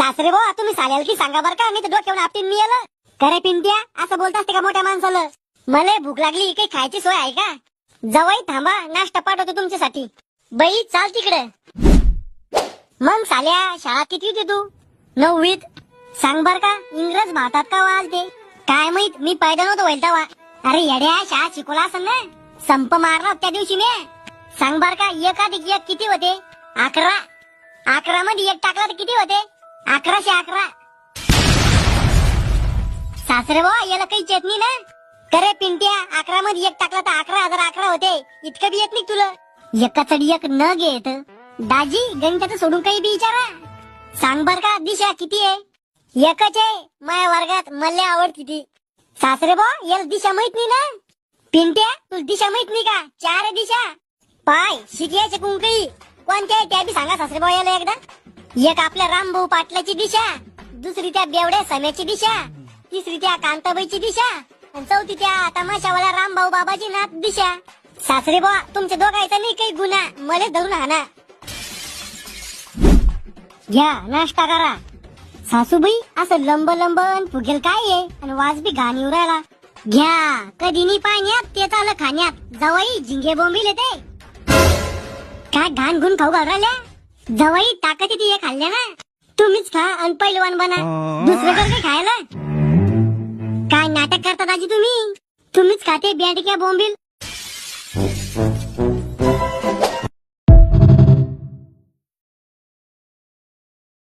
सासरे भाऊ तुम्ही चालेल की सांगा बर का, मी तर डोक्यावर आपटीन मी आलं. करे पिंट्या असं बोलत असते का मोठ्या माणसाला? मला भूक लागली, काही खायची सोय आहे का? जवाई थांबा, नाश्ता पाठवतो तुमच्यासाठी. बाई चाल तिकडे. मग साल्या शाळा किती होती तू? 9वीत. सांग बर का इंग्रज भारतात का वाज दे? काय माहित, मी पैदा नव्हतो व्हायला तेव्हा. अरे येड्या, शाळा शिकवला असेल ना. संप मारला त्या दिवशी मी. सांग बर का 1+1 किती होते? 11. 11 मध्ये 1 टाकला तर किती होते? 1111. सासरे भाऊ याला काही चेतनी ना. करे पिंट्या 11 मध्ये 1 टाकला तर 11,011 होते. इतकं बी येत नाही तुला? एकाचडी एक न घेत. दाजी गणिताचं सोडून काही बी विचारा. सांग बर का दिशा किती आहे? 1च आहे. माझ्या वर्गात मला आवडती ती. सासरे भाऊ याला दिशा माहित नाही ना. पिंट्या तुला दिशा माहित नाही का? 4 दिशा. पाय शिकयाचे कुंकळी कोणत्या आहे त्या बी सांगा सासरे भाऊ याला एकदा. एक आपल्या रामभाऊ पाटलाची दिशा, दुसरी त्या बेवड्या सम्याची दिशा, तिसरी त्या कांताबाईची दिशा, आणि चौथी त्या तमाशावाला रामभाऊ बाबाची नाथ दिशा. सासरे बुवा तुमच्या दोघांचा नाही काही गुन्हा, मले धरून हाना. घ्या नाश्ता करा. सासूबाई असं लंब लंबन फुगेल काय आहे, आणि वाज बी घाण येऊ राहिला. घ्या कधी नाही पाण्यात ते चाललं खाण्यात. जवाई झिंगे बोंबील येते काय घाण गुण खाऊ घाल राहिल्या. जवाई ताकद येते हे खाल्ल्या ना. तुम्हीच खा आणि पैलवान बना, दुसरं कर काय खायला. काय नाटक करता दाजी तुम्ही? तुम्हीच खाते बेंडक्या बोंबील.